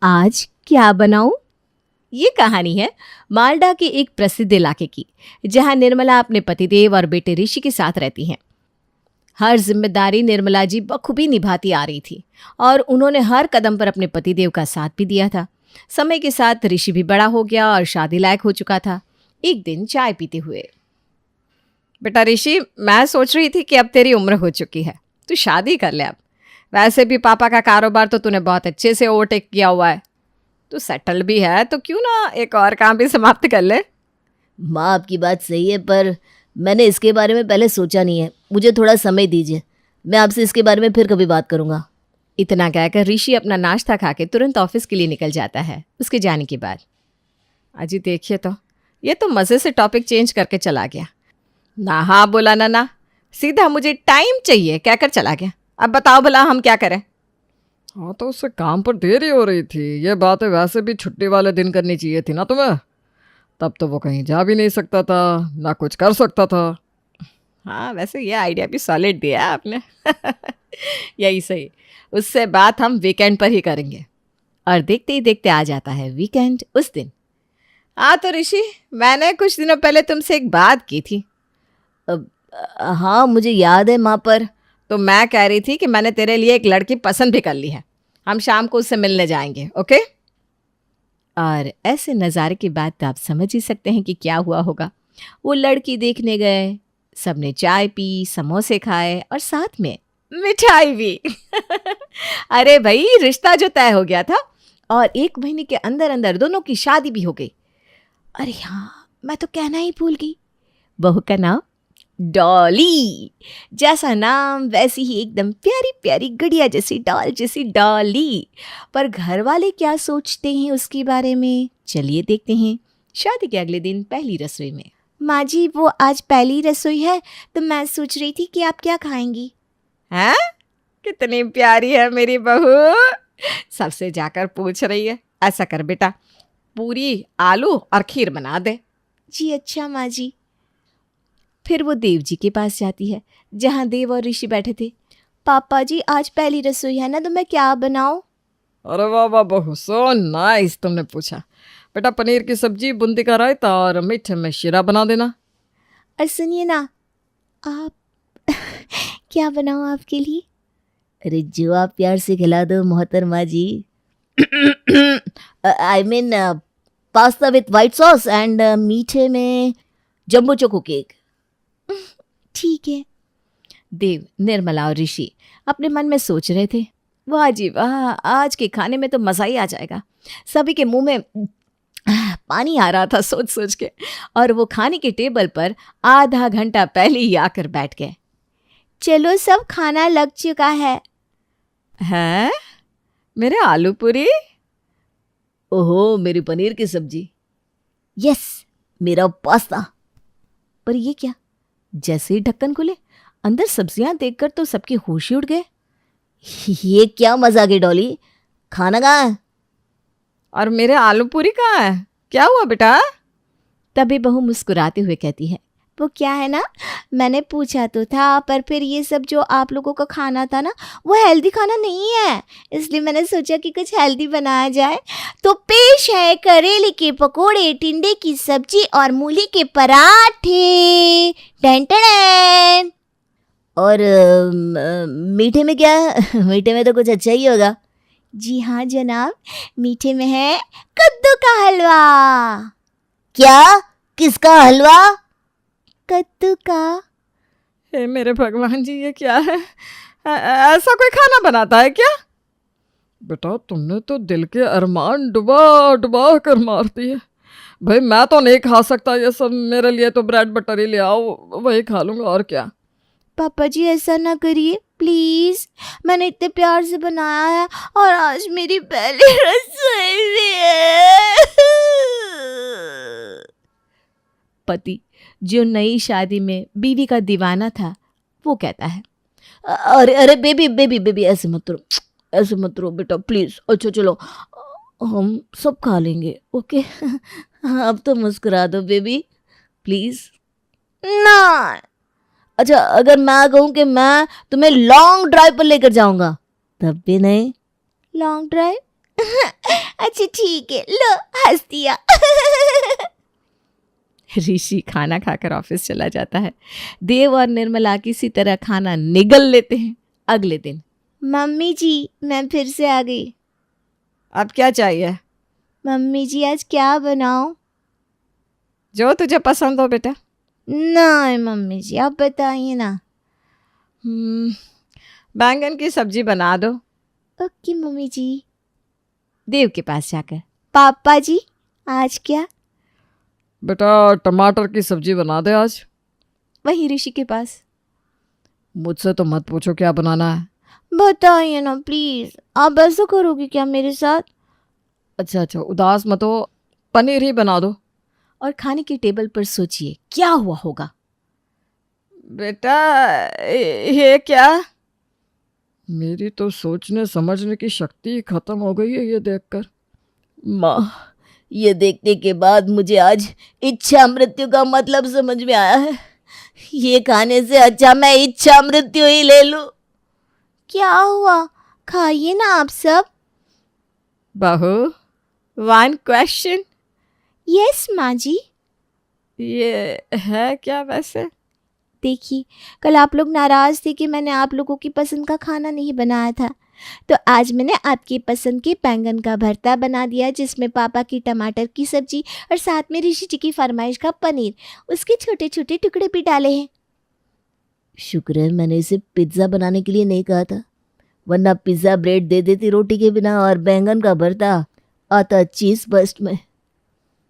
आज क्या बनाऊं? ये कहानी है मालडा के एक प्रसिद्ध इलाके की, जहां निर्मला अपने पतिदेव और बेटे ऋषि के साथ रहती हैं। हर जिम्मेदारी निर्मला जी बखूबी निभाती आ रही थी और उन्होंने हर कदम पर अपने पतिदेव का साथ भी दिया था। समय के साथ ऋषि भी बड़ा हो गया और शादी लायक हो चुका था। एक दिन चाय पीते हुए, बेटा ऋषि, मैं सोच रही थी कि अब तेरी उम्र हो चुकी है, तू शादी कर ले अब। वैसे भी पापा का कारोबार तो तूने बहुत अच्छे से ओवरटेक किया हुआ है, तू सेटल भी है, तो क्यों ना एक और काम भी समाप्त कर ले। माँ, आपकी बात सही है, पर मैंने इसके बारे में पहले सोचा नहीं है। मुझे थोड़ा समय दीजिए, मैं आपसे इसके बारे में फिर कभी बात करूँगा। इतना कहकर ऋषि अपना नाश्ता खा के तुरंत ऑफिस के लिए निकल जाता है। उसके जाने के बाद, अजी देखिए तो ये तो मज़े से टॉपिक चेंज करके चला गया। ना हाँ बोला ना, सीधा मुझे टाइम चाहिए कहकर चला गया। अब बताओ भला हम क्या करें? हाँ, तो उससे काम पर देरी हो रही थी। ये बातें वैसे भी छुट्टी वाले दिन करनी चाहिए थी ना तुम्हें। तब तो वो कहीं जा भी नहीं सकता था, ना कुछ कर सकता था। हाँ, वैसे ये आइडिया भी सॉलिड दिया है आपने। यही सही, उससे बात हम वीकेंड पर ही करेंगे। और देखते ही देखते आ जाता है वीकेंड उस दिन। हाँ तो ऋषि, मैंने कुछ दिनों पहले तुमसे एक बात की थी। हाँ, मुझे याद है माँ, पर तो मैं कह रही थी कि मैंने तेरे लिए एक लड़की पसंद भी कर ली है। हम शाम को उससे मिलने जाएंगे, ओके? और ऐसे नज़ारे के बाद तो आप समझ ही सकते हैं कि क्या हुआ होगा। वो लड़की देखने गए, सबने चाय पी, समोसे खाए और साथ में मिठाई भी। अरे भाई, रिश्ता जो तय हो गया था और 1 महीने के अंदर अंदर दोनों की शादी भी हो गई। अरे हाँ, मैं तो कहना ही भूल गई, बहू का नाम डॉली। जैसा नाम वैसी ही एकदम प्यारी प्यारी गुड़िया जैसी डॉल जैसी डॉली। पर घर वाले क्या सोचते हैं उसके बारे में, चलिए देखते हैं। शादी के अगले दिन पहली रसोई में, माँ जी वो आज पहली रसोई है तो मैं सोच रही थी कि आप क्या खाएंगी। हैं? कितनी प्यारी है मेरी बहू, सबसे जाकर पूछ रही है। ऐसा कर बेटा, पूरी आलू और खीर बना दे। जी अच्छा माँ जी। फिर वो देव जी के पास जाती है, जहाँ देव और ऋषि बैठे थे। पापा जी, आज पहली रसोई है ना, तो मैं क्या बनाऊं? अरे वाह वाह बहू, सो नाइस। तुमने पूछा बेटा, पनीर की सब्जी, बूंदी का रायता और मीठे में शीरा बना देना। और सुनिए ना, आप क्या बनाऊं आपके लिए? अरे जो आप प्यार से खिला दो मोहतरमा जी। I mean pasta with white sauce and मीठे में जम्बो चोको केक। ठीक है। देव, निर्मला और ऋषि अपने मन में सोच रहे थे, वाह जी वाह, आज के खाने में तो मज़ा ही आ जाएगा। सभी के मुंह में पानी आ रहा था सोच सोच के, और वो खाने के टेबल पर आधा घंटा पहले ही आकर बैठ गए। चलो सब, खाना लग चुका है। हैं? मेरे आलू पूरी? ओहो, मेरी पनीर की सब्जी। यस, मेरा पास्ता। पर ये क्या? जैसे ही ढक्कन खुले, अंदर सब्जियां देखकर तो सबके होश ही उड़ गए। ये क्या मजाक है डॉली, खाना कहाँ है? और मेरे आलू पूरी कहाँ है? क्या हुआ बेटा? तभी बहू मुस्कुराते हुए कहती है, वो क्या है ना, मैंने पूछा तो था, पर फिर ये सब जो आप लोगों का खाना था ना, वो हेल्दी खाना नहीं है, इसलिए मैंने सोचा कि कुछ हेल्दी बनाया जाए। तो पेश है करेले के पकोड़े, टिंडे की सब्जी और मूली के पराठे। टन टन। और मीठे में क्या है? मीठे में तो कुछ अच्छा ही होगा। जी हाँ जनाब, मीठे में है कद्दू का हलवा। क्या? किसका हलवा? कद्दू का। हे मेरे भगवान जी, ये क्या है? ऐसा कोई खाना बनाता है क्या? बेटा, तुमने तो दिल के अरमान डुबा डुबा कर मार दिए। भाई, मैं तो नहीं खा सकता ये सब। मेरे लिए तो ब्रेड बटर ही ले आओ, वही खा लूँगा, और क्या। पापा जी ऐसा ना करिए प्लीज, मैंने इतने प्यार से बनाया है और आज मेरी पहली रसोई भी है। पति, जो नई शादी में बीवी का दीवाना था, वो कहता है, अरे अरे बेबी बेबी बेबी, ऐसे मत रो, ऐसे मत रो बेटा प्लीज। अच्छा चलो, हम सब खा लेंगे, ओके? अब तो मुस्कुरा दो बेबी प्लीज। ना। अच्छा, अगर मैं कहूँ कि मैं तुम्हें लॉन्ग ड्राइव पर लेकर जाऊंगा, तब भी नहीं? Long drive? अच्छा ठीक है, लो हंस दिया। ऋषि खाना खाकर ऑफिस चला जाता है। देव और निर्मला किसी तरह खाना निगल लेते हैं। अगले दिन मम्मी जी, मैं फिर से आ गई। अब क्या चाहिए? मम्मी जी आज क्या बनाऊं? जो तुझे पसंद हो बेटा। नहीं मम्मी जी, आप बताइए ना। बैंगन की सब्जी बना दो। ओके मम्मी जी। देव के पास जाकर पापा जी आज क्या? बेटा टमाटर की सब्जी बना दे आज। वहीं ऋषि के पास मुझसे तो मत पूछो क्या बनाना है। बताइए ना प्लीज, आप ऐसा करोगे क्या मेरे साथ? अच्छा उदास मत हो, पनीर ही बना दो। और खाने की टेबल पर सोचिए क्या हुआ होगा। बेटा ये क्या? मेरी तो सोचने समझने की शक्ति खत्म हो गई है ये देखकर। माँ, ये देखने के बाद मुझे आज इच्छा मृत्यु का मतलब समझ में आया है। ये खाने से अच्छा मैं इच्छा मृत्यु ही ले लूं। क्या हुआ? खाइए ना आप सब। बहू, वन क्वेश्चन। यस माँ जी। ये है क्या वैसे? देखिए, कल आप लोग नाराज थे कि मैंने आप लोगों की पसंद का खाना नहीं बनाया था, तो आज मैंने आपकी पसंद के बैंगन का भरता बना दिया, जिसमें पापा की टमाटर की सब्जी और साथ में ऋषि जी की फरमाइश का पनीर, उसके छोटे छोटे टुकड़े भी डाले हैं। शुक्र है मैंने इसे पिज्ज़ा बनाने के लिए नहीं कहा था, वरना पिज्ज़ा ब्रेड दे देती रोटी के बिना और बैंगन का भरता आता चीज़ बस्ट में।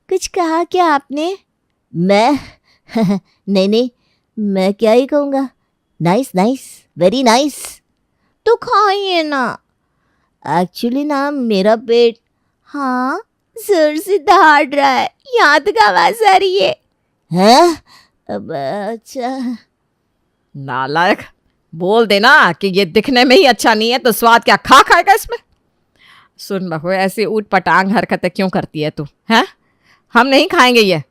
कुछ कहा क्या आपने? मैं नहीं, मैं क्या ही कहूँगा। Nice nice, very nice. तो खाइए ना। एक्चुअली ना मेरा पेट, हाँ, जोर से दहाड़ रहा है, यहाँ तक आवाज आ रही है। हैं? अब अच्छा। नालायक, बोल देना कि ये दिखने में ही अच्छा नहीं है तो स्वाद क्या खा खाएगा इसमें। सुन बहू, ऐसी ऊट पटांग हरकतें क्यों करती है तू? हैं? हम नहीं खाएंगे ये।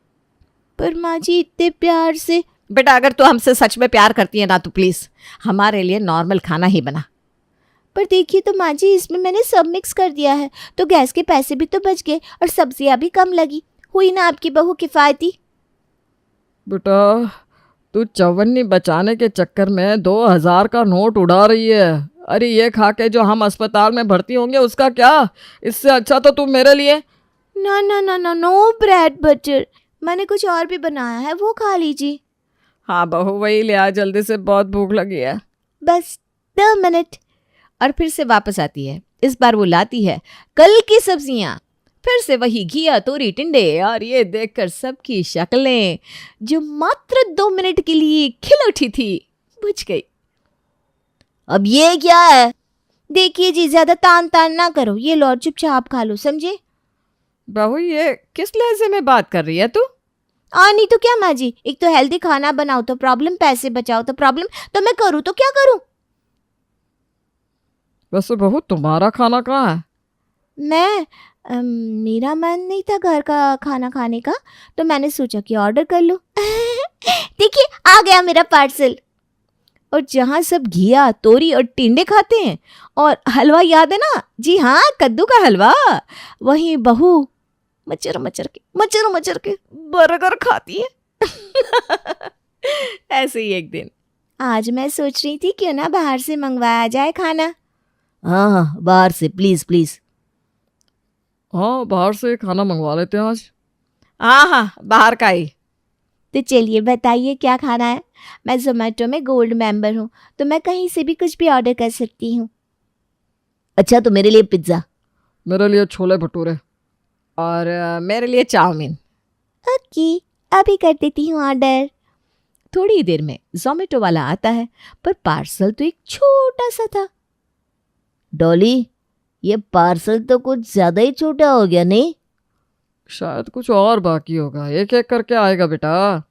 पर माँ जी इतने प्यार से। बेटा अगर तू हमसे सच में प्यार करती है ना तो प्लीज हमारे लिए नॉर्मल खाना ही बना। पर देखिए तो माँ जी, इसमें मैंने सब मिक्स कर दिया है, तो गैस के पैसे भी तो बच गए और सब्जियाँ भी कम लगी। हुई ना आपकी बहू किफ़ायती। बेटा तू चवन्नी बचाने के चक्कर में 2000 का नोट उड़ा रही है। अरे ये खा के जो हम अस्पताल में भर्ती होंगे उसका क्या? इससे अच्छा तो तू मेरे लिए। ना ना ना ना, नो ब्रेड बटर, मैंने कुछ और भी बनाया है, वो खा लीजिए। हाँ बहू, वही ले आ जल्दी से, बहुत भूख लगी है। बस 2 मिनट। और फिर से वापस आती है। इस बार वो लाती है कल की सब्जियां, फिर से वही घिया, तोरी, टिंडे, और ये देखकर सबकी शक्लें जो मात्र 2 मिनट के लिए खिल उठी थी बुझ गई। अब ये क्या है? देखिए जी, ज्यादा तान तान ना करो, ये लो चुपचाप खा लो, समझे? बहू ये किस लहजे में बात कर रही है तू? नहीं तो क्या माँ जी, एक तो हेल्दी खाना बनाओ तो प्रॉब्लम, पैसे बचाओ तो प्रॉब्लम, तो मैं करूँ तो क्या करूँ? वैसे बहू तुम्हारा खाना कहाँ है? मैं मेरा मन नहीं था घर का खाना खाने का, तो मैंने सोचा कि ऑर्डर कर लूँ। देखिए आ गया मेरा पार्सल। और जहाँ सब घिया, तोरी और टिंडे खाते हैं और हलवा, याद है ना? जी हाँ, कद्दू का हलवा, वहीं बहू मचर मचर के बर्गर खाती है। ऐसे ही एक दिन आज मैं सोच रही थी क्यों ना बाहर से मंगवाया जाए खाना। हाँ, बाहर से प्लीज प्लीज। हाँ बाहर से खाना मंगवा लेते हैं आज। हाँ बाहर का ही। तो चलिए बताइए क्या खाना है। मैं जोमेटो में गोल्ड मेंबर हूँ, तो मैं कहीं से भी कुछ भी ऑर्डर कर सकती हूँ। अच्छा, तो मेरे लिए पिज्ज़ा। मेरे लिए छोले भटूरे। और मेरे लिए चाउमीन। ओके, अभी कर देती हूँ ऑर्डर। थोड़ी देर में जोमेटो वाला आता है, पर पार्सल तो एक छोटा सा था। डॉली, ये पार्सल तो कुछ ज़्यादा ही छोटा हो गया नहीं? शायद कुछ और बाकी होगा, एक एक करके आएगा बेटा।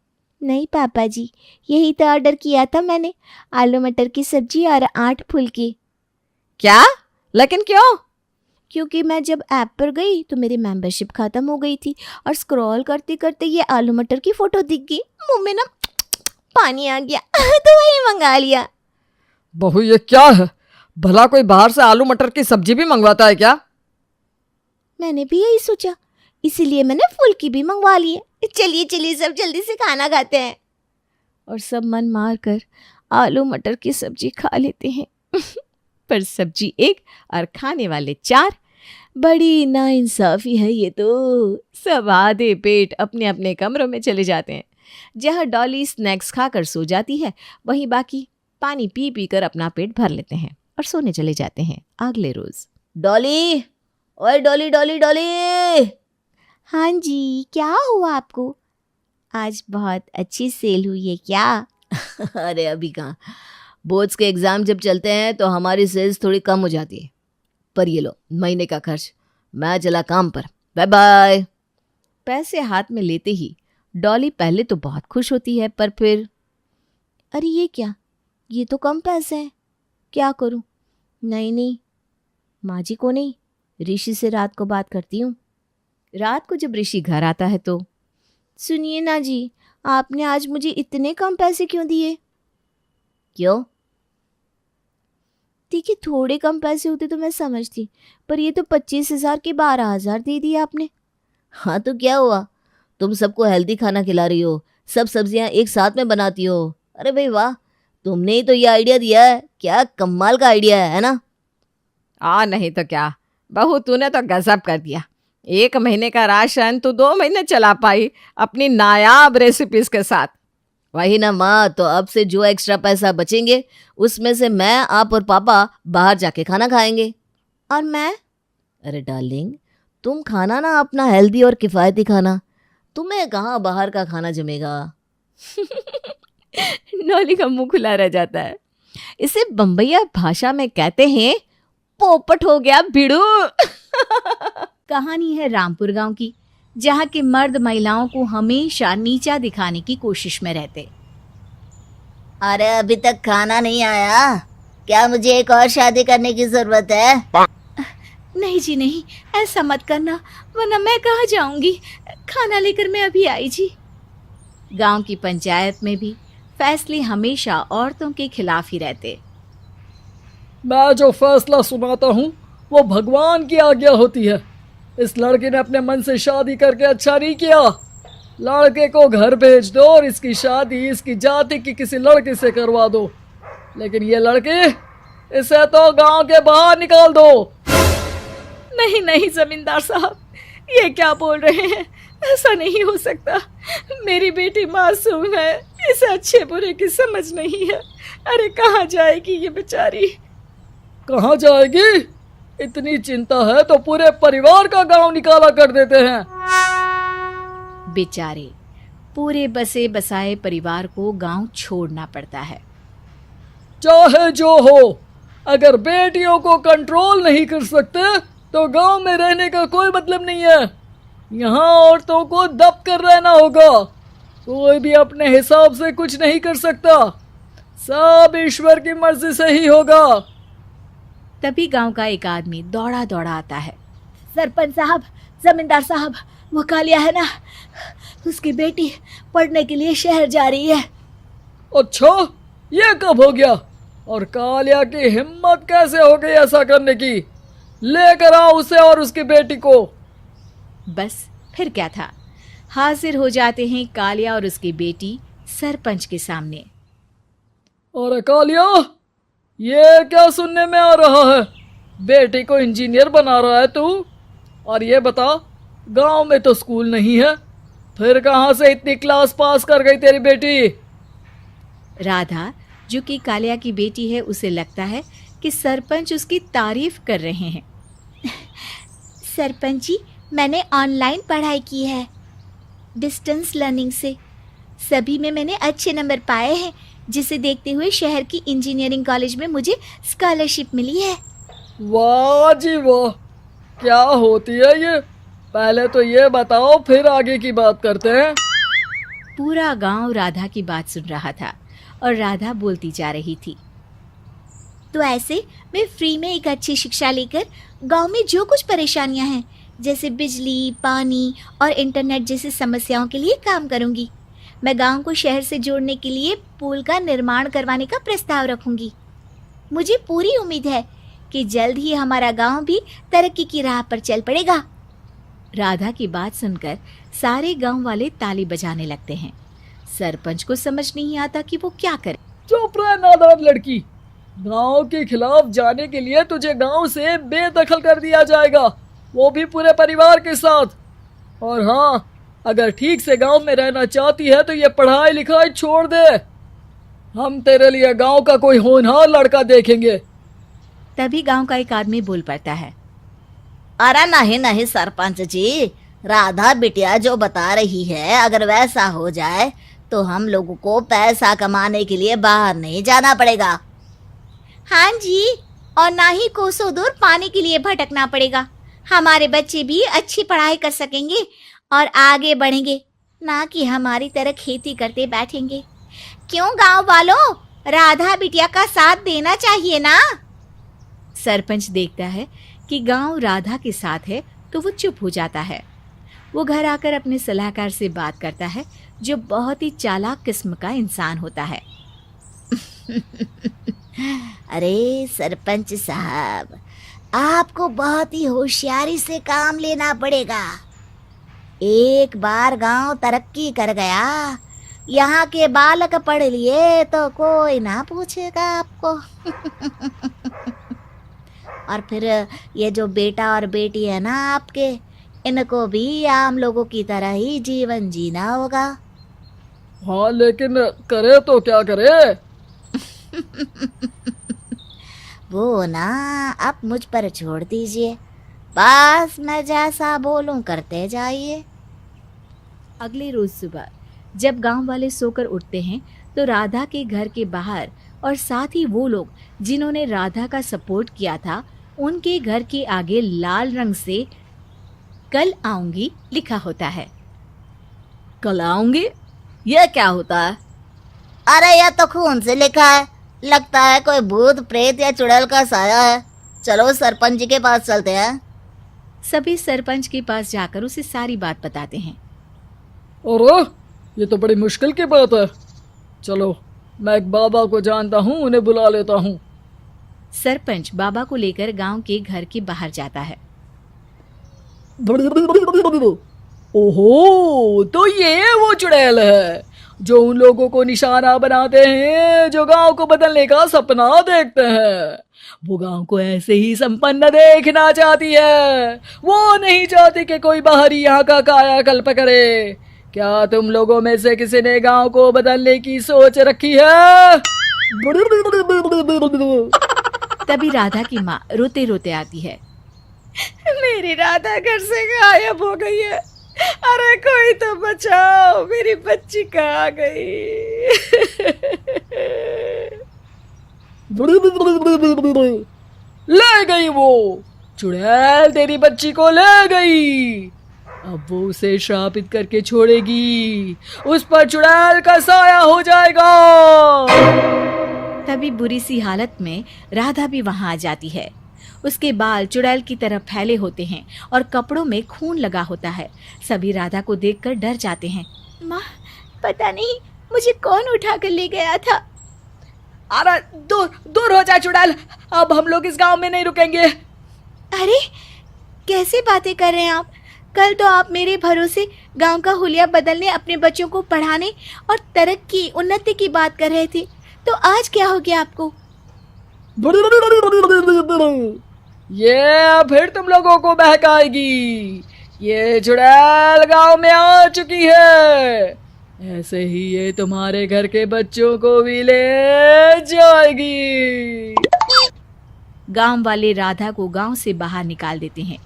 नहीं पापा जी, यही तो ऑर्डर किया था मैंने, आलू मटर की सब्जी और 8 फुल्की। क्या? लेकिन क्यों? क्योंकि मैं जब ऐप पर गई तो मेरी मेंबरशिप ख़त्म हो गई थी और स्क्रॉल करते करते ये आलू मटर की फ़ोटो दिख गई, मुंह में ना पानी आ गया, तो वही मंगा लिया। बहू ये क्या है? भला कोई बाहर से आलू मटर की सब्जी भी मंगवाता है क्या? मैंने भी यही सोचा, इसीलिए मैंने फुल्की भी मंगवा ली है। चलिए चलिए सब जल्दी से खाना खाते हैं। और सब मन मार कर आलू मटर की सब्जी खा लेते हैं। पर सब्जी एक और खाने वाले 4। बड़ी नाइंसाफी है ये तो। सब आधे पेट अपने अपने कमरों में चले जाते हैं। जहाँ डॉली स्नैक्स खाकर सो जाती है, वहीं बाकी पानी पी पी कर अपना पेट भर लेते हैं और सोने चले जाते हैं अगले रोज। डॉली, ओए डॉली डॉली डॉली। हाँ जी, क्या हुआ आपको? आज बहुत अच्छी सेल हुई है क्या? अरे अभी कहाँ, बोर्ड्स के एग्ज़ाम जब चलते हैं तो हमारी सेल्स थोड़ी कम हो जाती है। पर ये लो महीने का खर्च, मैं चला काम पर, बाय बाय। पैसे हाथ में लेते ही डॉली पहले तो बहुत खुश होती है, पर फिर अरे ये क्या, ये तो कम पैसे हैं, क्या करूं? नहीं, माँ जी को नहीं, ऋषि से रात को बात करती हूँ। रात को जब ऋषि घर आता है तो सुनिए ना जी, आपने आज मुझे इतने कम पैसे क्यों दिए? क्यों? देखिए थोड़े कम पैसे होते तो मैं समझती, पर ये तो 25,000 के 12,000 दे दिए आपने। हाँ तो क्या हुआ, तुम सबको हेल्दी खाना खिला रही हो, सब सब्जियां एक साथ में बनाती हो। अरे भाई वाह, तुमने ही तो ये आइडिया दिया है, क्या कमाल का आइडिया है ना? नहीं तो क्या बहू, तूने तो गजब कर दिया। 1 महीने का राशन तू 2 महीने चला पाई अपनी नायाब रेसिपीज के साथ। वही ना माँ, तो अब से जो एक्स्ट्रा पैसा बचेंगे उसमें से मैं, आप और पापा बाहर जाके खाना खाएंगे। और मैं? अरे डार्लिंग, तुम खाना ना अपना हेल्दी और किफ़ायती खाना, तुम्हें कहाँ बाहर का खाना जमेगा। डॉली का मुंह खुला रह जाता है। इसे बम्बईया भाषा में कहते हैं पोपट हो गया भिड़ू। कहानी है रामपुर गांव की, जहां के मर्द महिलाओं को हमेशा नीचा दिखाने की कोशिश में रहते। अरे अभी तक खाना नहीं आया, क्या मुझे एक और शादी करने की जरूरत है? नहीं जी नहीं, ऐसा मत करना, वरना मैं कहाँ जाऊंगी। खाना लेकर मैं अभी आई जी। गांव की पंचायत में भी फैसले हमेशा औरतों के खिलाफ ही रहते। मैं जो फैसला सुनाता हूँ वो भगवान की आज्ञा होती है। इस लड़के ने अपने मन से शादी करके अच्छा नहीं किया। लड़के को घर भेज दो और इसकी शादी इसकी जाति की किसी लड़के से करवा दो। लेकिन ये लड़के, इसे तो गांव के बाहर निकाल दो। नहीं नहीं जमींदार साहब, ये क्या बोल रहे हैं? ऐसा नहीं हो सकता। मेरी बेटी मासूम है, इसे अच्छे बुरे की समझ नहीं है। अरे कहाँ जाएगी ये बेचारी? कहाँ जाएगी? इतनी चिंता है तो पूरे परिवार का गांव निकाला कर देते हैं। बेचारे पूरे बसे बसाए परिवार को गांव छोड़ना पड़ता है। चाहे जो हो, अगर बेटियों को कंट्रोल नहीं कर सकते तो गांव में रहने का कोई मतलब नहीं है। यहाँ औरतों को दब कर रहना होगा। कोई भी अपने हिसाब से कुछ नहीं कर सकता, सब ईश्वर की मर्जी से ही होगा। तभी गांव का एक आदमी दौड़ा दौड़ा आता है। सरपंच साहब, जमींदार साहब, वो कालिया है ना, उसकी बेटी पढ़ने के लिए शहर जा रही है। अच्छा, ये कब हो गया? और कालिया की हिम्मत कैसे हो गई ऐसा करने की? लेकर आओ उसे और उसकी बेटी को। बस फिर क्या था, हाजिर हो जाते हैं कालिया और उसकी बेटी सरपंच के सामने। अरे कालिया, ये क्या सुनने में आ रहा है? बेटी को इंजीनियर बना रहा है तू? और ये बता, गांव में तो स्कूल नहीं है, फिर कहाँ से इतनी क्लास पास कर गई तेरी बेटी? राधा, जो कि कालिया की बेटी है, उसे लगता है कि सरपंच उसकी तारीफ कर रहे हैं। सरपंच जी, मैंने ऑनलाइन पढ़ाई की है, डिस्टेंस लर्निंग से। सभी में मैंने अच्छे नंबर पाए हैं, जिसे देखते हुए शहर की इंजीनियरिंग कॉलेज में मुझे स्कॉलरशिप मिली है। वाह जी वाह, क्या होती है ये? पहले तो ये बताओ, फिर आगे की बात करते हैं। पूरा गांव राधा की बात सुन रहा था और राधा बोलती जा रही थी। तो ऐसे मैं फ्री में एक अच्छी शिक्षा लेकर गांव में जो कुछ परेशानियां हैं, जैसे बिजली, पानी और इंटरनेट जैसी समस्याओं के लिए काम करूंगी। मैं गांव को शहर से जोड़ने के लिए पुल का निर्माण करवाने का प्रस्ताव रखूंगी। मुझे पूरी उम्मीद है कि जल्द ही हमारा गांव भी तरक्की की राह पर चल पड़ेगा। राधा की बात सुनकर सारे गांव वाले ताली बजाने लगते हैं। सरपंच को समझ नहीं आता कि वो क्या करे। चुप रह नादान लड़की, गांव के खिलाफ जाने के लिए तुझे गांव से बेदखल कर दिया जाएगा, वो भी पूरे परिवार के साथ। और हाँ, अगर ठीक से गांव में रहना चाहती है तो ये पढ़ाई लिखाई छोड़ दे। हम तेरे लिए गांव का कोई होनहार लड़का देखेंगे। तभी गांव का एक आदमी बोल पड़ता है। अरे नहीं नहीं सरपंच जी, राधा बिटिया जो बता रही है अगर वैसा हो जाए तो हम लोगों को पैसा कमाने के लिए बाहर नहीं जाना पड़ेगा। हाँ जी, और ना ही कोसों दूर पानी के लिए भटकना पड़ेगा। हमारे बच्चे भी अच्छी पढ़ाई कर सकेंगे और आगे बढ़ेंगे, ना कि हमारी तरह खेती करते बैठेंगे। क्यों गांव वालों, राधा बिटिया का साथ देना चाहिए ना। सरपंच देखता है कि गांव राधा के साथ है तो वो चुप हो जाता है। वो घर आकर अपने सलाहकार से बात करता है, जो बहुत ही चालाक किस्म का इंसान होता है। अरे सरपंच साहब, आपको बहुत ही होशियारी से काम लेना पड़ेगा। एक बार गांव तरक्की कर गया, यहाँ के बालक पढ़ लिए तो कोई ना पूछेगा आपको। और फिर ये जो बेटा और बेटी है ना आपके, इनको भी आम लोगों की तरह ही जीवन जीना होगा। हाँ, लेकिन करे तो क्या करे। वो ना आप मुझ पर छोड़ दीजिए, बस मैं जैसा बोलूं करते जाइए। अगले रोज सुबह जब गांव वाले सोकर उठते हैं तो राधा के घर के बाहर और साथ ही वो लोग जिन्होंने राधा का सपोर्ट किया था, उनके घर के आगे लाल रंग से कल आऊंगी लिखा होता है। कल आऊंगी, ये क्या होता है? अरे यह तो खून से लिखा है, लगता है कोई भूत प्रेत या चुड़ैल का साया है। चलो सरपंच जी के पास चलते हैं। सभी सरपंच के पास जाकर उसे सारी बात बताते हैं। अरे ये तो बड़ी मुश्किल की बात है। चलो, मैं एक बाबा को जानता हूँ, उन्हें बुला लेता हूँ। सरपंच बाबा को लेकर गांव के घर के बाहर जाता है। ओहो, तो ये वो चुड़ैल है जो उन लोगों को निशाना बनाते हैं जो गांव को बदलने का सपना देखते हैं। वो गांव को ऐसे ही संपन्न देखना चाहती है, वो नहीं चाहती कि कोई बाहरी यहाँ का कायाकल्प करे। क्या तुम लोगों में से किसी ने गांव को बदलने की सोच रखी है? तभी राधा की माँ रोते रोते आती है। मेरी राधा घर से गायब हो गई है। अरे कोई तो बचाओ, मेरी बच्ची कहाँ गई? ले गई वो चुड़ैल, तेरी बच्ची को ले गई। अब वो उसे श्रापित करके छोड़ेगी, उस पर चुड़ैल का साया हो जाएगा। तभी बुरी सी हालत में राधा भी वहां आ जाती है। उसके बाल चुड़ैल की तरह फैले होते हैं और कपड़ों में खून लगा होता है। सभी राधा को देखकर डर जाते हैं। माँ, पता नहीं मुझे कौन उठा कर ले गया था। अरे दूर दूर हो जा चुड़ैल, अब हम लोग इस गांव में नहीं रुकेंगे। अरे कैसे बातें कर रहे हैं आप? कल तो आप मेरे भरोसे गांव का हुलिया बदलने, अपने बच्चों को पढ़ाने और तरक्की उन्नति की बात कर रहे थे, तो आज क्या हो गया आपको? ये फिर तुम लोगों को बहकाएगी। ये चुड़ैल गांव में आ चुकी है, ऐसे ही ये तुम्हारे घर के बच्चों को भी ले जाएगी। गांव वाले राधा को गांव से बाहर निकाल देते हैं।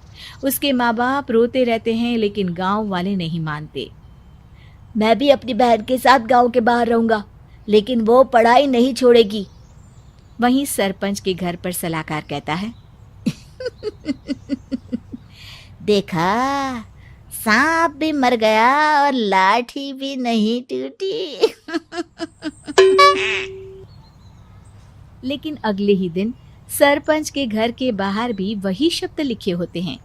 उसके माँ बाप रोते रहते हैं, लेकिन गांव वाले नहीं मानते। मैं भी अपनी बहन के साथ गांव के बाहर रहूंगा, लेकिन वो पढ़ाई नहीं छोड़ेगी। वहीं सरपंच के घर पर सलाहकार कहता है। देखा, सांप भी मर गया और लाठी भी नहीं टूटी। लेकिन अगले ही दिन सरपंच के घर के बाहर भी वही शब्द लिखे होते हैं।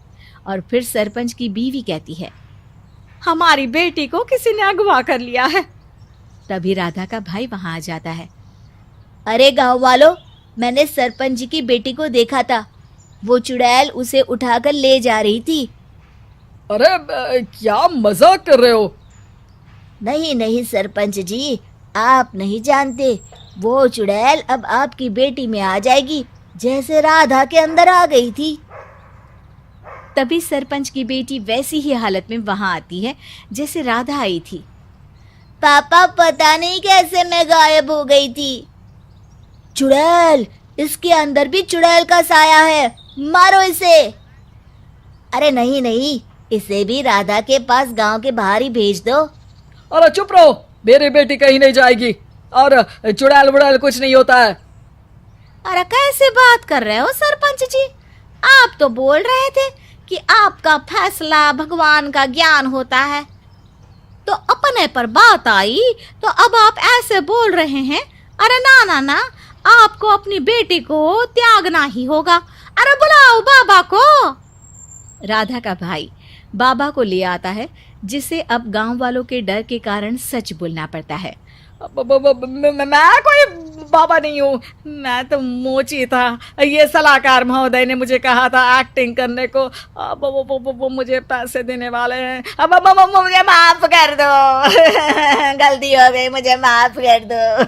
और फिर सरपंच की बीवी कहती है, हमारी बेटी को किसी ने अगवा कर लिया है। तभी राधा का भाई वहां आ जाता है। अरे गांव वालों, मैंने सरपंच जी की बेटी को देखा था, वो चुड़ैल उसे उठाकर ले जा रही थी। अरे क्या मजाक कर रहे हो? नहीं नहीं सरपंच जी, आप नहीं जानते, वो चुड़ैल अब आपकी बेटी में आ जाएगी, जैसे राधा के अंदर आ गई थी। तभी सरपंच की बेटी वैसी ही हालत में वहां आती है जैसे राधा आई थी। पापा पता नहीं कैसे मैं गायब हो गई थी। चुड़ैल, इसके अंदर भी चुड़ैल का साया है, मारो इसे। अरे नहीं नहीं, इसे भी राधा के पास गांव के बाहर ही भेज दो। अरे चुप रहो, मेरी बेटी कहीं नहीं जाएगी और चुड़ैल बुड़ैल कुछ नहीं होता है। अरे कैसे बात कर रहे हो सरपंच जी? आप तो बोल रहे थे कि आपका फैसला भगवान का ज्ञान होता है, तो अपने पर बात आई तो अब आप ऐसे बोल रहे हैं। अरे ना ना ना, आपको अपनी बेटी को त्यागना ही होगा। अरे बुलाओ बाबा को। राधा का भाई बाबा को ले आता है, जिसे अब गांव वालों के डर के कारण सच बोलना पड़ता है। मैं कोई बाबा नहीं हूँ, मैं तो मोची था। ये सलाहकार महोदय ने मुझे कहा था एक्टिंग करने को। अब वो मुझे पैसे देने वाले हैं। अब मुझे माफ कर दो। गलती हो गई, मुझे माफ कर दो।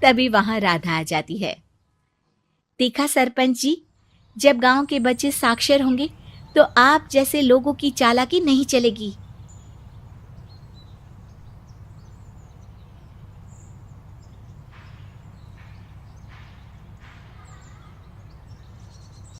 तभी वहां राधा आ जाती है। देखा सरपंच जी, जब गांव के बच्चे साक्षर होंगे तो आप जैसे लोगों की चालाकी नहीं चलेगी।